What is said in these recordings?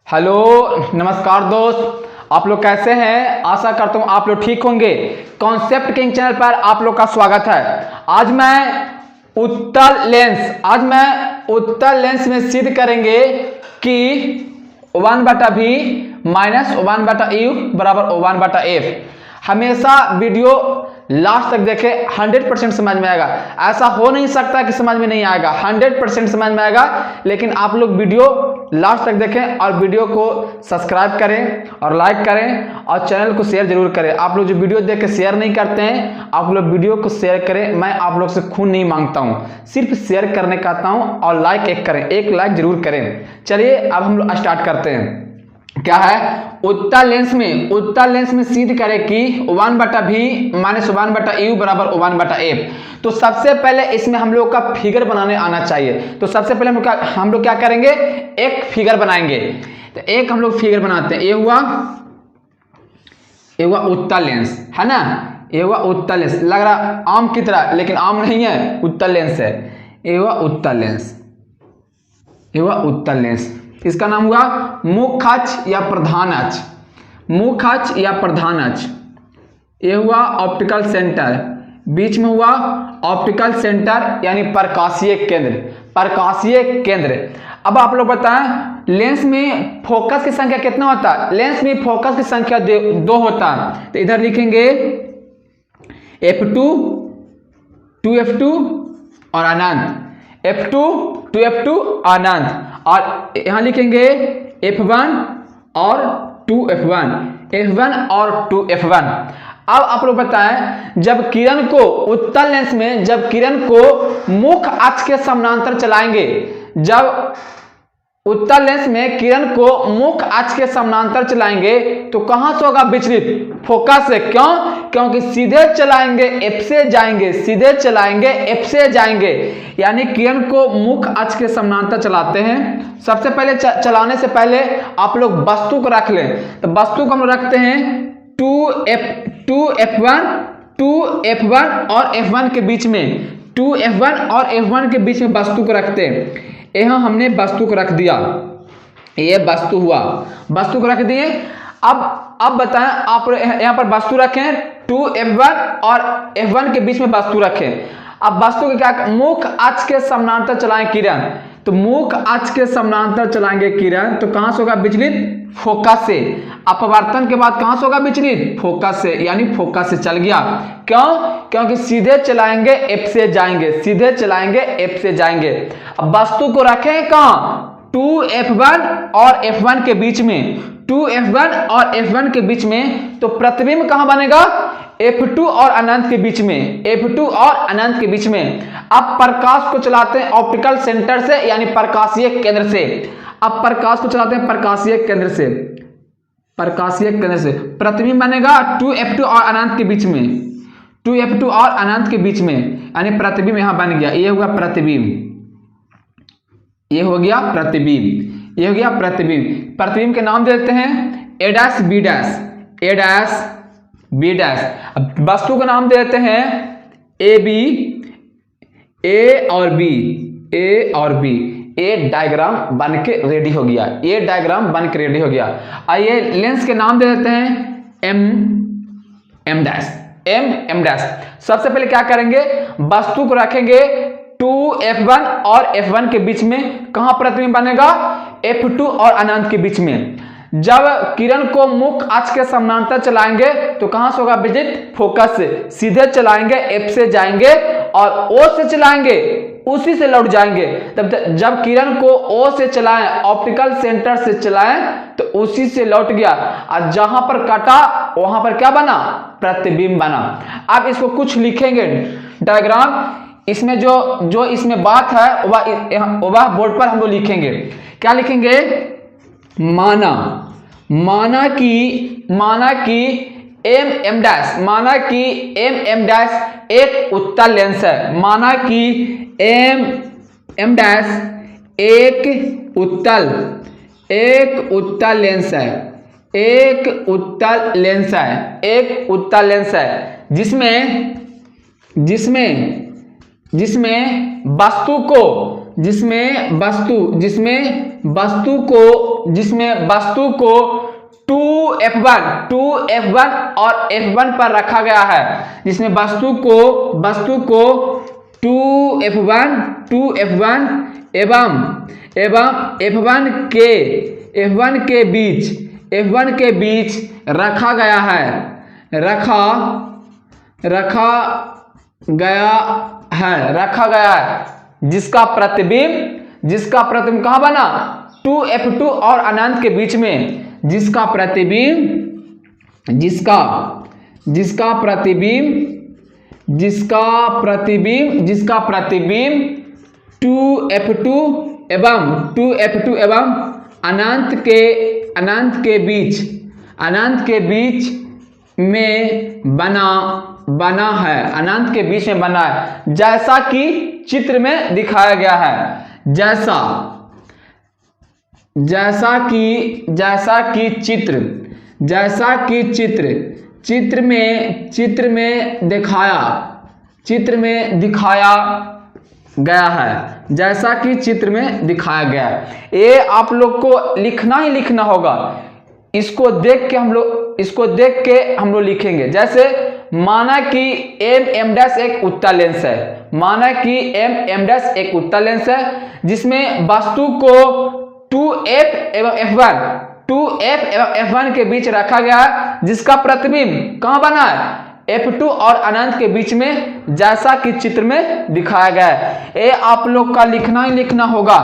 Hello नमस्कार दोस्त, आप लोग कैसे हैं। आशा करता हूँ आप लोग ठीक होंगे। कॉन्सेप्ट किंग चैनल पर आप लोग का स्वागत है। आज मैं उत्तर लेंस में सिद्ध करेंगे कि 1/v माइनस 1/u बराबर 1/f। हमेशा वीडियो लास्ट तक देखें, 100% समझ में आएगा। ऐसा हो नहीं सकता कि समझ में नहीं आएगा, 100% समझ में आएगा। लेकिन आप लोग वीडियो लास्ट तक देखें और वीडियो को सब्सक्राइब करें और लाइक करें और चैनल को शेयर जरूर करें। आप लोग जो वीडियो देख के शेयर नहीं करते हैं, आप लोग वीडियो को शेयर करें। मैं आप लोग से खून नहीं मांगता हूं, सिर्फ शेयर करने का आता हूं। और लाइक एक करें, एक लाइक जरूर करें। चलिए अब हम लोग स्टार्ट करते हैं। क्या है, उत्तर लेंस में सिद्ध करें कि 1/v माइनस 1/u बराबर 1/f। तो सबसे पहले इसमें हम लोग का फिगर बनाने आना चाहिए। तो सबसे पहले हम लोग क्या करेंगे, एक फिगर बनाएंगे। तो एक हम लोग फिगर बनाते हैं। ये हुआ उत्तर लेंस, है ना। ये हुआ उत्तर लेंस, लग रहा आम की तरह, लेकिन आम नहीं है, उत्तर लेंस है। ये हुआ उत्तर लेंस। इसका नाम हुआ मुख्य अक्ष या प्रधान अक्ष। ये हुआ ऑप्टिकल सेंटर, बीच में हुआ ऑप्टिकल सेंटर यानी प्रकाशीय केंद्र। अब आप लोग बताएं, लेंस में फोकस की संख्या कितना होता है। लेंस में फोकस की संख्या 2 होता है। तो इधर लिखेंगे f2 2f2 और अनंत, f2 2f2 अनंत। और यहां लिखेंगे f1 और 2f1, f1 और 2f1। अब आप लोग बताएं, जब किरण को उत्तर लेंस में मुख्य अक्ष के समानांतर चलाएंगे, जब उत्तर लेंस में किरण को मुख्य अक्ष के समानांतर चलाएंगे तो कहां से होगा विचलित, फोकस से। क्यों? क्योंकि सीधे चलाएंगे f से जाएंगे, यानी किरण को मुख्य अक्ष के समानांतर चलाते हैं। सबसे पहले चलाने से पहले आप लोग वस्तु को रख लें। तो वस्तु को हम रखते हैं 2f1 और f1 के बीच में, 2f1 और f1 के बीच में वस्तु को रखते हैं। यहाँ हमने वस्तु को रख दिया, ये वस्तु हुआ, वस्तु को रख दिए। अब बताएं, आप यहाँ पर वस्तु रखें, 2f1 और f1 के बीच में वस्तु रखें। अब वस्तु के क्या, मुख्य अक्ष के समानांतर चलाएं किरण। तो मुख्य अक्ष के समानांतर चलाएंगे किरण, तो कहां से होगा विचलित, फोकस से। अपवर्तन के बाद कहां से होगा विचलित, फोकस से, यानी फोकस से चल गया। क्यों? क्योंकि सीधे चलाएंगे f से जाएंगे। अब वस्तु को रखें कहां, 2f1 और f1 के बीच में, 2f1 और f1 के बीच में। तो प्रतिबिंब कहां बनेगा, f2 और अनंत के बीच में। अब प्रकाश को चलाते हैं ऑप्टिकल सेंटर से, यानी प्रकाशीय केंद्र से। अब प्रकाश को चलाते हैं प्रकाशीय केंद्र से। प्रतिबिंब बनेगा 2f2 और अनंत के बीच में, 2f2 और अनंत के बीच में, यानी प्रतिबिंब यहां बन गया। ये होगा प्रतिबिंब। प्रतिबिंब के नाम देते हैं a' b'। अब वस्तु का नाम देते हैं a और b। ये डायग्राम बन के रेडी हो गया। आइए लेंस के नाम दे देते हैं m'। सबसे पहले क्या करेंगे, वस्तु को रखेंगे 2f1 और f1 के बीच में। कहां प्रतिबिंब बनेगा, f2 और अनंत के बीच में। जब किरण को मुख्य अक्ष के समानांतर चलाएंगे तो कहां से होगा विचलित, फोकस से। सीधे चलाएंगे f से जाएंगे और o से चलाएंगे, उसी से लौट जाएंगे। तब जब किरण को o से चलाएं, ऑप्टिकल सेंटर से चलाएं, तो उसी से लौट गया। और जहां पर कटा वहां पर क्या बना, प्रतिबिंब बना। अब इसको कुछ लिखेंगे डायग्राम। इसमें जो इसमें बात है वह बोर्ड पर हम लोग लिखेंगे। क्या लिखेंगे, माना कि m' एक उत्तर लेंस है। माना कि m' एक उत्तर लेंस है, जिसमें वस्तु को जिसमें वस्तु को 2F1 और F1 पर रखा गया है, जिसमें वस्तु को 2F1 एवं F1 के बीच रखा गया है, जिसका प्रतिबिंब कहाँ बना? 2F2 और अनंत के बीच में, जिसका प्रतिबिंब 2F2 एवं अनंत के बीच में बना है, जैसा कि चित्र में दिखाया गया है, जैसा कि चित्र में दिखाया गया है, जैसा कि चित्र में दिखाया गया है। ये आप लोग को लिखना ही लिखना होगा। इसको देख के हम लोग लिखेंगे। जैसे माना कि M डैश एक उत्तल लेंस है, जिसमें वस्तु को 2F एवं F1 के बीच रखा गया है, जिसका प्रतिबिंब कहाँ बना है? F2 और अनंत के बीच में, जैसा कि चित्र में दिखाया गया है। ये आप लोग का लिखना ही लिखना होगा।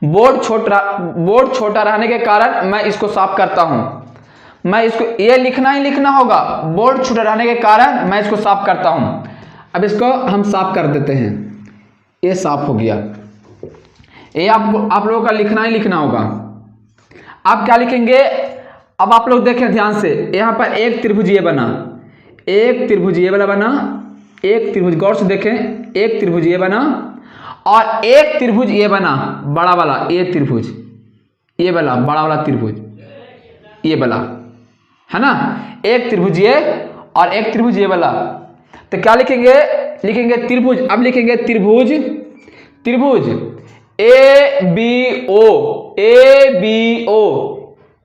बोर्ड छोटा रहने के कारण मैं इसको साफ करता हूं। ये लिखना ही लिखना होगा। बोर्ड छोटा रहने के कारण मैं इसको साफ करता हूं। अब इसको हम साफ कर देते हैं। ये साफ हो गया। ये आप लोगों का लिखना ही लिखना होगा। आप क्या लिखेंगे? अब आप लोग देखें ध्यान से। यहाँ पर एक त्रिभुज ये बना, एक त्रिभुज ये वाला बना, एक त्रिभुज, गौर से देखें, एक त्रिभुज ये बना और एक त्रिभुज ये बना, बड़ा वाला ये त्रिभुज, ये वाला बड़ा वाला त्रिभुज, ये वाला है ना। एक त्रिभुज ये और एक त्रिभुज ये वाला। तो क्या लिखेंगे? लिखेंगे त्रिभुज। अब लिखेंगे त्रिभुज ABO,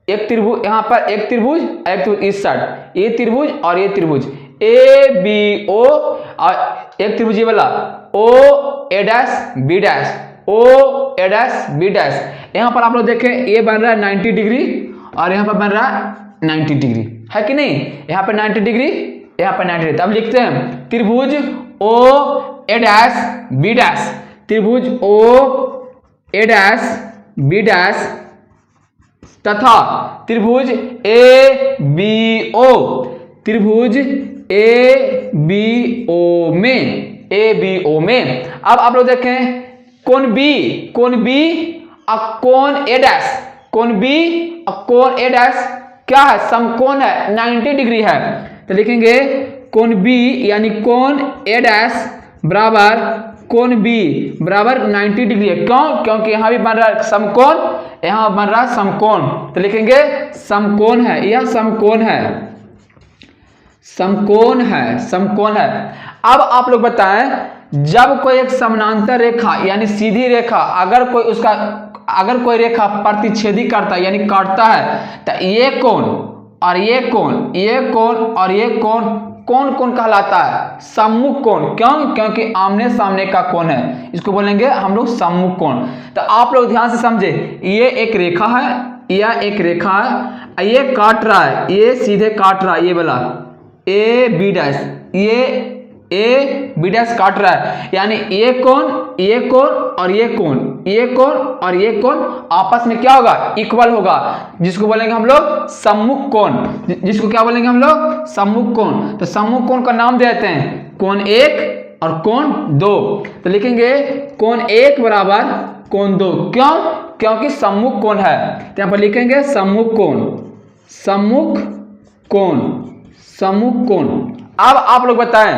एक त्रिभुज, यहाँ पर एक त्रिभुज इस साइड, ये त्रिभुज और ये त्रिभुज ABO, और एक त्रिभुज ये वाला OA डैश B डैश। यहाँ पर आप लोग देखें, ये बन रहा है 90 डिग्री और यहाँ पर बन रहा है 90 डिग्री, है कि नहीं? यहाँ पर 90 डिग्री, यहाँ पर 90 डिग्री। तब लिखते हैं त्रिभुज OA डैश B डैश, त्रिभुज OA डैश B डैश तथा त्रिभुज ABO, त्रिभुज ABO में। अब आप लोग देखें कोण B और कोण A डैश, कोण B और कोण A डैश क्या है? समकोण है, 90 डिग्री है। तो लिखेंगे कोण B यानी कोण A डैश बराबर कोण B बराबर 90 डिग्री है। क्यों? क्योंकि यहाँ भी बन रहा है समकोण, यहाँ बन रहा है समकोण। तो लिखेंगे समकोण है, यह समकोण है। अब आप लोग बताएं, जब कोई एक समानांतर रेखा यानी सीधी रेखा अगर कोई रेखा प्रतिच्छेदी करता है यानी काटता है, तो ये कोण और ये कोण और ये कोण कौन कहलाता है? सम्मुख कोण। क्यों? क्योंकि आमने सामने का कोण है, इसको बोलेंगे हम लोग सम्मुख कोण। तो आप लोग ध्यान से समझे, ये एक रेखा है, यह एक रेखा है, ये काट रहा है, ये सीधे काट रहा है, ये वाला AB डैश, ये AB डैश काट रहा है, यानी ये कोण और ये कोण आपस में क्या होगा? इक्वल होगा, जिसको बोलेंगे हम लोग सम्मुख कोण। जिसको क्या बोलेंगे हम लोग? सम्मुख कोण। तो सम्मुख कोण का नाम देते हैं कोण 1 और कोण 2। तो लिखेंगे कोण 1 बराबर कोण 2। क्यों? क्योंकि सम्मुख कोण है। तो यहाँ पर लिखेंगे सम्मुख कोण। अब आप लोग बताएं,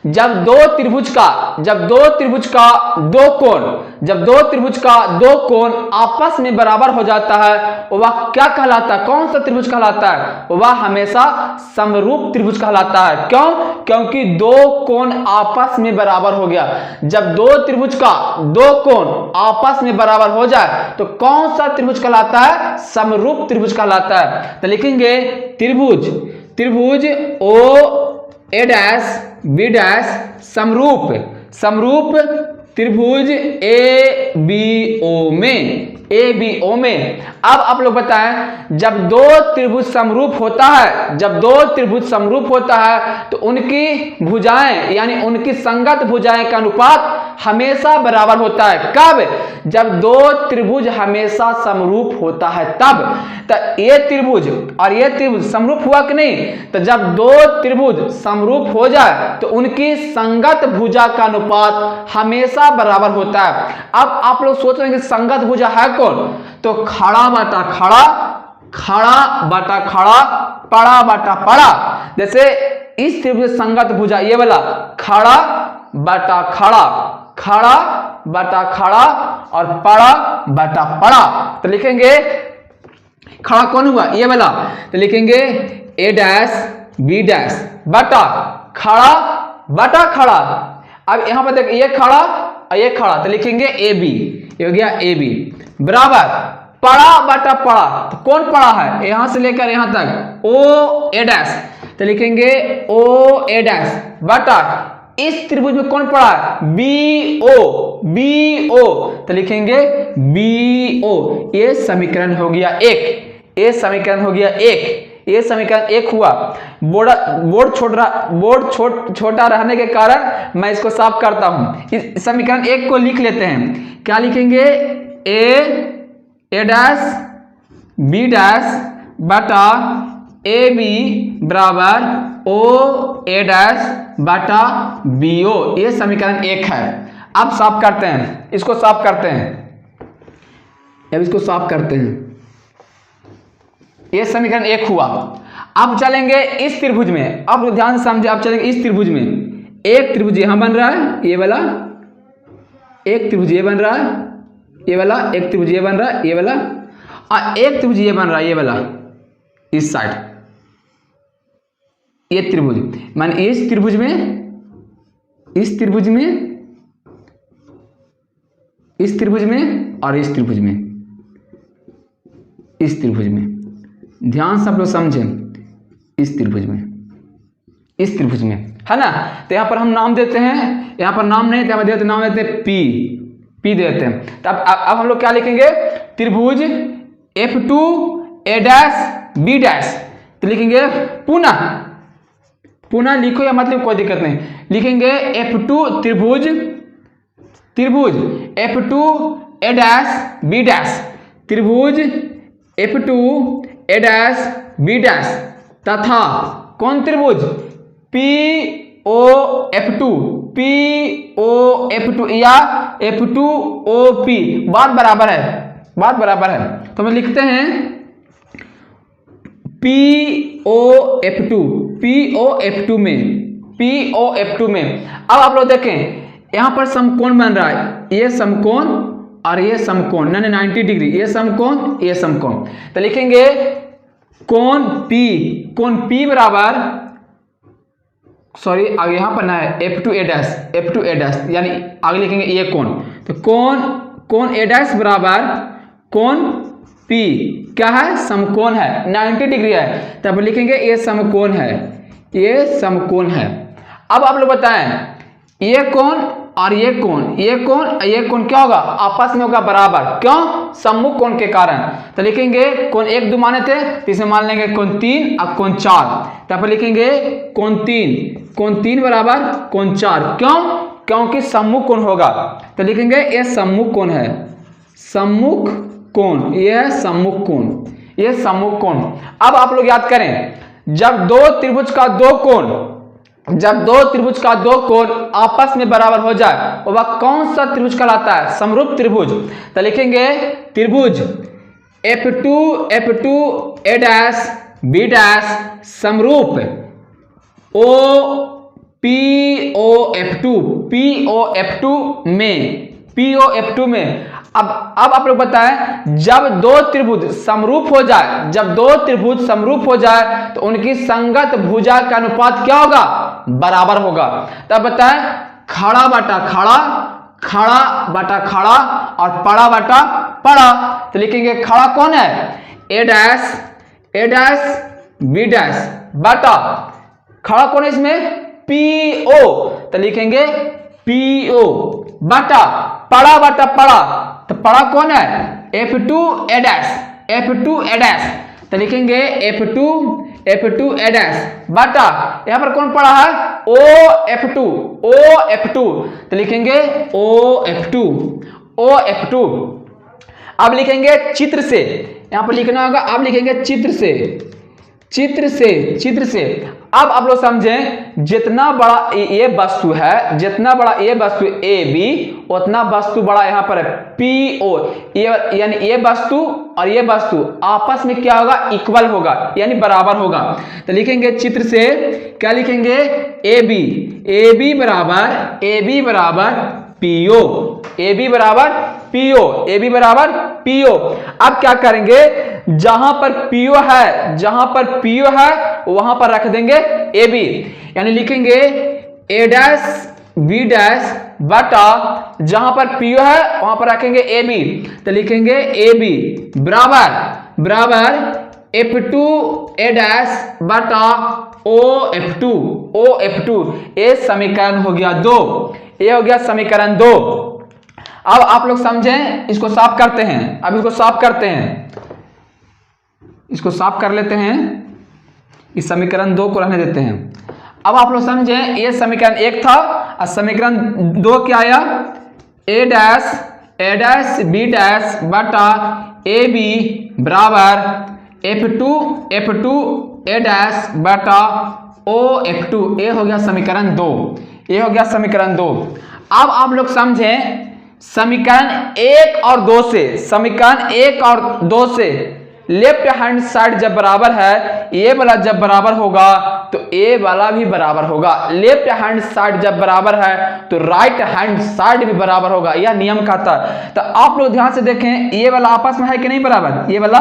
जब दो त्रिभुज का दो कोण आपस में बराबर हो जाता है वह क्या कहलाता है, कौन सा त्रिभुज कहलाता है, वह हमेशा समरूप त्रिभुज कहलाता है। क्यों? क्योंकि दो कोण आपस में बराबर हो गया। जब दो त्रिभुज का दो कोण आपस में बराबर हो जाए तो कौन सा त्रिभुज कहलाता है, समरूप त्रिभुज कहलाता है। तो लिखेंगे त्रिभुज ओ ए डैश बी डैश समरूप त्रिभुज ए बी ओ में। अब आप लोग बताएं, जब दो त्रिभुज समरूप होता है तो उनकी भुजाएं यानी उनकी संगत भुजाएं का अनुपात हमेशा बराबर होता है। कब? जब दो त्रिभुज हमेशा समरूप होता है तब। तो ये त्रिभुज और ये त्रिभुज समरूप हुआ कि नहीं? तो जब दो त्रिभुज समरूप हो जाए तो उनकी संगत भुजा का अनुपात हमेशा बराबर होता है। अब आप लोग सोच रहे हैं कि संगत भुजा है कौन? तो खड़ा बटा खड़ा, पड़ा बटा पड़ा। जैसे इस त्रिभुज संगत भुजा ये वाला खड़ा बटा खड़ा और पड़ा बटा पड़ा। तो लिखेंगे खड़ा कौन हुआ? ये वाला। तो लिखेंगे ए डैश बी डैश बटा खड़ा। अब यहां पर देख ये खड़ा और ये खड़ा, तो लिखेंगे ए बी, ये हो गया ए बी बराबर पड़ा बटा पड़ा। तो कौन पड़ा है? यहां से लेकर यहां तक ओ ए डैश, तो लिखेंगे ओ ए डैश बटा इस त्रिभुज में कौन पड़ा है? बी ओ, तो लिखेंगे बी ओ। ये समीकरण हो गया एक, ये समीकरण एक हुआ। बोर्ड छोटा रहने के कारण मैं इसको साफ करता हूं। इस समीकरण एक को लिख लेते हैं। क्या लिखेंगे? ए डैश बी डैश बटा ए बी बराबर ओ ए डैश बटा बी ओ। ये समीकरण एक है। अब साफ करते हैं, इसको साफ करते हैं। अब इसको साफ करते हैं। ये समीकरण एक हुआ। अब चलेंगे इस त्रिभुज में। अब ध्यान से समझे, अब चलेंगे इस त्रिभुज में। एक त्रिभुज यहां बन रहा है, ये वाला। एक त्रिभुज ये बन रहा है, ये वाला। एक त्रिभुज ये बन रहा है, ये वाला। और एक त्रिभुज ये बन रहा है, ये वाला, इस साइड। ये त्रिभुज माने इस त्रिभुज में और इस त्रिभुज में ध्यान से आप लोग समझें। इस त्रिभुज में है ना। तो यहां पर हम नाम देते हैं, यहां पर नाम नहीं, यहां पर नाम देते हैं पी देते हैं। तो अब हम लोग क्या लिखेंगे? त्रिभुज F2 A dash B dash. तो लिखेंगे पुनः लिखो या मतलब कोई दिक्कत नहीं। लिखेंगे F2 त्रिभुज F2 A dash B dash, त्रिभुज F2 A dash B dash तथा कौन त्रिभुज? POF2 या F2OP। बात बराबर है। तो हम लिखते हैं POF2 में। अब आप लोग देखें यहां पर समकोण बन रहा है, ये समकोण और ये समकोण 90 डिग्री, ये समकोण। तो लिखेंगे कोण P बराबर, सॉरी आगे यहां पर ना है, F2 A डैश यानी आगे लिखेंगे ये कोण। तो कोण A डैश बराबर कोण P क्या है? समकोण है, 90 डिग्री है। तब लिखेंगे ये समकोण है। अब आप लोग बताएं ये कोण और ये कोण क्या होगा? आपस में होगा बराबर। क्यों? सम्मुख कोण के कारण। तो लिखेंगे कोण 1 2 माने थे, तो इसे मान लेंगे कोण 3 और कोण 4। तब लिखेंगे कोण 3 बराबर कोण 4। क्यों? क्योंकि सम्मुख कोण होगा। तो लिखेंगे ये सम्मुख कोण है, ये सम्मुख कोण। अब आप लोग याद करें, जब दो त्रिभुज का दो कोण आपस में बराबर हो जाए वह कौन सा त्रिभुज कहलाता है? समरूप त्रिभुज। तो लिखेंगे त्रिभुज F2 A dash B dash समरूप POF2 में अब आप लोग बताएं, जब दो त्रिभुज समरूप हो जाए, तो उनकी संगत भुजा का अनुपात क्या होगा? बराबर होगा। तब बताएं, खड़ा बटा खड़ा, खड़ा बटा खड़ा और पड़ा बटा पड़ा। तो लिखेंगे खड़ा कौन है? A डैश B डैश बटा खड़ा कौन है इसमें? PO। तो लिखेंगे PO बटा पड़ा बटा पड़ा, तो पड़ा कौन है? F2A dash. तो लिखेंगे F2A डैश बटा यहां पर कौन पड़ा है? OF2। तो लिखेंगे OF2। अब लिखेंगे चित्र से, यहां पर लिखना होगा, अब लिखेंगे चित्र से। अब आप लोग समझें, जितना बड़ा ये वस्तु है, जितना बड़ा ये वस्तु AB, उतना वस्तु बड़ा यहाँ पर है PO। यानी ये वस्तु और ये वस्तु आपस में क्या होगा? इक्वल होगा, यानी बराबर होगा। तो लिखेंगे चित्र से, क्या लिखेंगे? AB बराबर PO। अब क्या करेंगे? जहां पर PO है वहां पर रख देंगे AB, यानी लिखेंगे A डैश B डैश बटा जहां पर PO है वहां पर रखेंगे AB। तो लिखेंगे AB बराबर F2A डैश बटा OF2। ये समीकरण हो गया 2। ये हो गया समीकरण 2। अब आप लोग समझें, इसको साफ करते हैं। इसको साफ कर लेते हैं, इस समीकरण 2 को रहने देते हैं। अब आप लोग समझें, ये समीकरण 1 था और समीकरण 2 क्या आया? A डैश B डैश बटा AB बराबर F2A डैश बटा OF2। ये हो गया समीकरण 2। अब आप लोग समझें, समीकरण 1 और 2 से लेफ्ट हैंड साइड जब बराबर है, ये वाला जब बराबर होगा तो ये वाला भी बराबर होगा। लेफ्ट हैंड साइड जब बराबर है तो राइट हैंड साइड भी बराबर होगा, यह नियम कहता है। तो आप लोग ध्यान से देखें, ये वाला आपस में है कि नहीं बराबर? ये वाला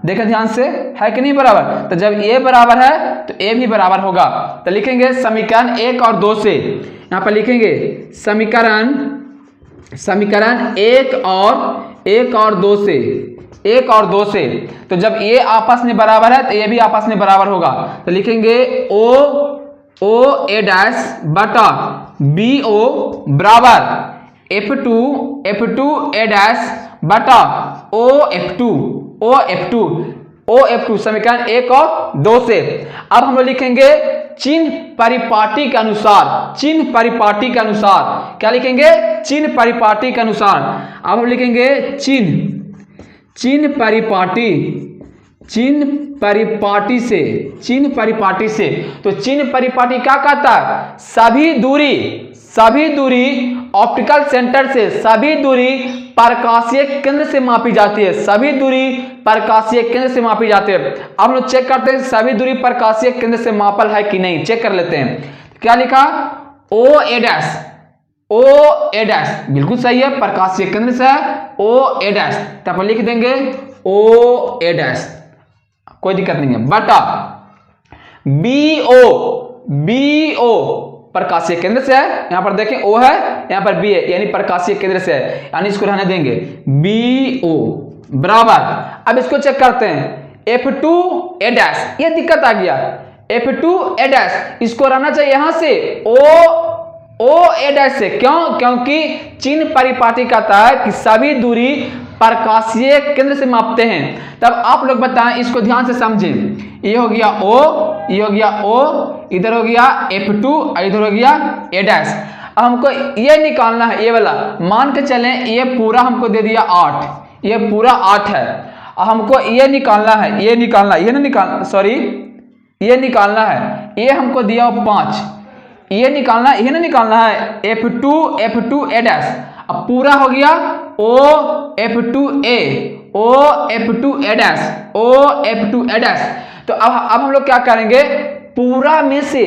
देखें ध्यान से, है कि नहीं बराबर? तो जब ये बराबर है तो ये भी बराबर होगा। तो लिखेंगे समीकरण 1 और 2 से, यहां पर लिखेंगे समीकरण 1 और 2 से, तो जब ये आपस में बराबर है तो ये भी आपस में बराबर होगा। तो लिखेंगे OA डैश बटा BO बराबर F2A डैश बटा OF2 समीकरण 1 और 2 से। अब हम लोग लिखेंगे चिन्ह परिपाटी के अनुसार, क्या लिखेंगे? चिन्ह परिपाटी के अनुसार। अब हम लिखेंगे चिन्ह परिपाटी से। तो चिन्ह परिपाटी क्या कहता है? सभी दूरी ऑप्टिकल सेंटर से, सभी दूरी प्रकाशीय केंद्र से मापी जाती है। अब हम लोग चेक करते हैं सभी दूरी प्रकाशीय केंद्र से मापल है कि नहीं, चेक कर लेते हैं। क्या लिखा? OA डैश बिल्कुल सही है, प्रकाशीय केंद्र से है OA डैश, तब लिख देंगे OA डैश, कोई दिक्कत नहीं है, बटा BO प्रकाशीय केंद्र से है। यहां पर देखें O है, यहां पर B है, यानी प्रकाशीय केंद्र से है, यानी इसको रहने देंगे BO बराबर। अब इसको चेक करते हैं F2A डैश, ये दिक्कत आ गया F2A डैश, इसको रहना चाहिए यहां से OA डैश से। क्यों? क्योंकि चिन्ह परिपाटी कहता है कि सभी दूरी प्रकाशीय केंद्र से मापते हैं। तब आप लोग बताएं, इसको ध्यान से समझें। ये हो गया O, ये हो गया O, इधर हो गया F2 और इधर हो गया A डैश। अब हमको ये निकालना है, ये वाला मान के चलें, ये पूरा हमको दे दिया 8, ये पूरा 8 है। अब हमको ये निकालना है, ये निकालना है ये हमको दिया 5, ये निकालना है, ये ना निकालना है F2A डैश। अब पूरा हो गया OF2A डैश। तो अब हम लोग क्या करेंगे, पूरा में से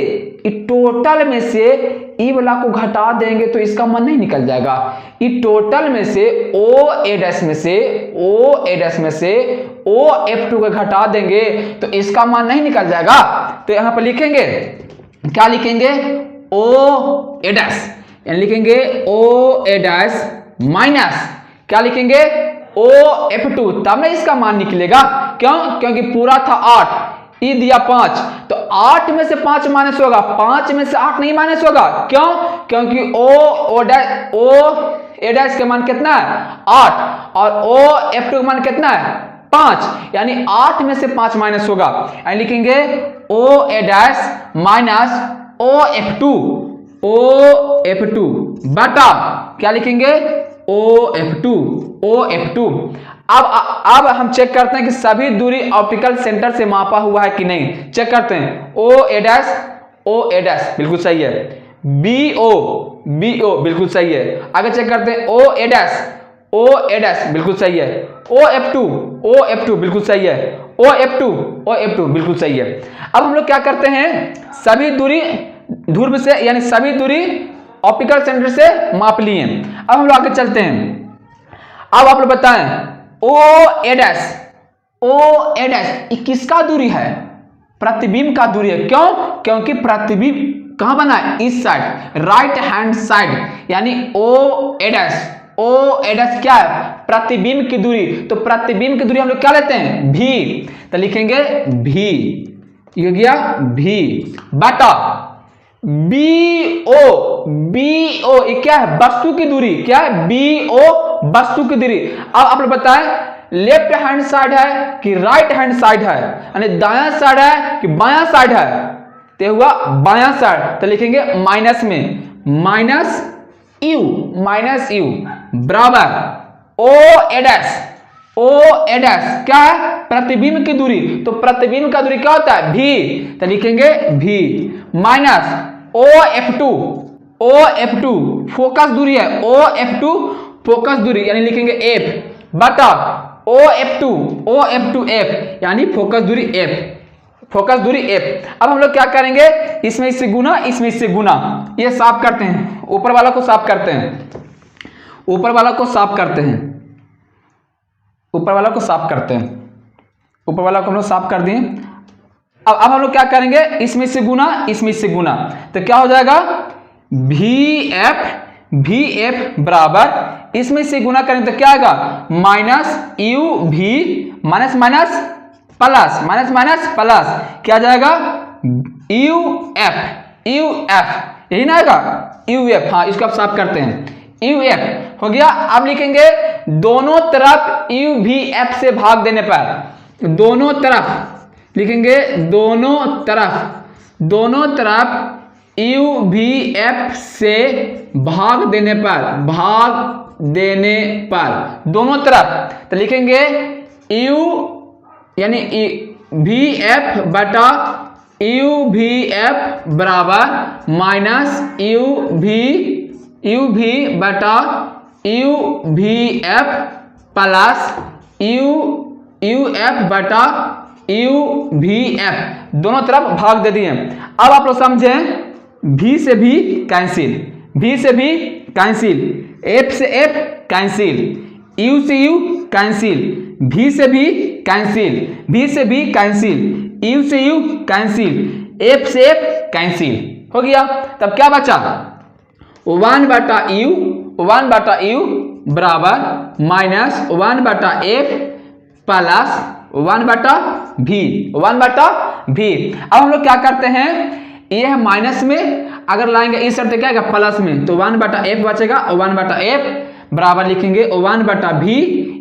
टोटल में से ई वाला को घटा देंगे तो इसका मान नहीं निकल जाएगा। ई टोटल में से ओ ए डैश में से ओ F2 को घटा देंगे तो इसका मान नहीं निकल जाएगा। तो यहां पर लिखेंगे, क्या लिखेंगे, ओ ए डैश, यानी लिखेंगे ओ ए डैश माइनस क्या लिखेंगे, ओ F2, तब ना इसका मान निकलेगा। क्यों? क्योंकि पूरा था 8, ई दिया 5, तो 8 में से 5 माइनस होगा, 5 में से 8 नहीं माइनस होगा। क्यों? क्योंकि ओ ए डैश के मान कितना है, 8, और ओ F2 का मान कितना है, 5, यानी 8 में से 5 माइनस होगा, यानी लिखेंगे ओ ए डैश माइनस ओ F2 बटा क्या लिखेंगे, ओ F2। अब हम चेक करते हैं कि सभी दूरी ऑप्टिकल सेंटर से मापा हुआ है कि नहीं। चेक करते हैं, ओ ए डैश बिल्कुल सही है, BO बिल्कुल सही है। आगे चेक करते हैं, ओ ए डैश बिल्कुल सही है, ओ F2 बिल्कुल सही है, ओ F2 बिल्कुल सही है। अब हम लोग क्या करते हैं, सभी दूरी ध्रुव से यानी सभी दूरी ऑप्टिकल सेंटर से माप लिए। अब हम लोग आगे चलते हैं। अब आप लोग बताएं, ओ ए डैश किसका दूरी है, प्रतिबिंब का दूरी है। क्यों? क्योंकि प्रतिबिंब कहां बना है, इस साइड, राइट हैंड साइड, यानी ओ ए डैश क्या है, प्रतिबिंब की दूरी। तो प्रतिबिंब की दूरी हम लोग क्या लेते हैं, भी, तो लिखेंगे भी, ये गया भी बटा BO ये क्या है, वस्तु की दूरी, क्या है, BO वस्तु की दूरी। अब आप लोग बताएं, लेफ्ट हैंड साइड है कि राइट हैंड साइड है, यानी दायां साइड है कि बायां साइड है, तो हुआ बायां साइड, तो लिखेंगे माइनस में माइनस यू बराबर ओ ए डैश क्या है, प्रतिबिंब की दूरी। तो प्रतिबिंब का दूरी क्या होता है, भी, तो लिखेंगे भी माइनस ओ F2 फोकस दूरी है, ओ F2 फोकस दूरी, यानी लिखेंगे F बटा ओ F2 F, यानी फोकस दूरी F। अब हम लोग क्या करेंगे, इसमें इससे गुना, इसमें इससे गुना, ये साफ करते हैं, ऊपर वाला को साफ करते हैं, ऊपर वाला को हम लोग साफ कर दिए। अब हम लोग क्या करेंगे, इसमें से गुना, इसमें से गुना, तो क्या हो जाएगा, VF बराबर, इसमें से गुना करेंगे तो क्या आएगा, माइनस UV माइनस प्लस क्या जाएगा, UF यही ना आएगा, UF। हाँ, इसको आप साफ करते हैं, UF हो गया। अब लिखेंगे दोनों तरफ UVF से भाग देने पर, दोनों तरफ लिखेंगे, दोनों तरफ UVF से भाग देने पर दोनों तरफ, तो लिखेंगे U यानी VF बटा UVF बराबर माइनस UV बटा UVF प्लस UF बटा UVF, दोनों तरफ भाग दे दिए। अब आप लोग समझें, V से भी कैंसिल, F से F कैंसिल, U से U कैंसिल, V से भी कैंसिल, U से U कैंसिल, F से F कैंसिल हो गया। तब क्या बचा, 1 बटा U बराबर माइनस 1 बटा F प्लस 1 बटा V। अब हम लोग क्या करते हैं, ये है माइनस में, अगर लाएंगे इस साइड तो क्या आएगा, प्लस में, तो 1 बटा F बचेगा, और 1 बटा F बराबर लिखेंगे 1 बटा V,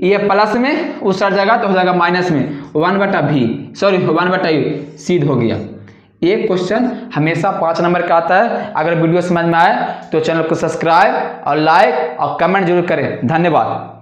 ये प्लस में उस साइड जाएगा तो हो जाएगा माइनस में 1 बटा U, सीध हो गया। ये क्वेश्चन हमेशा 5 नंबर का आता है। अगर वीडियो समझ में आए तो चैनल को सब्सक्राइब और लाइक और कमेंट जरूर करें। धन्यवाद।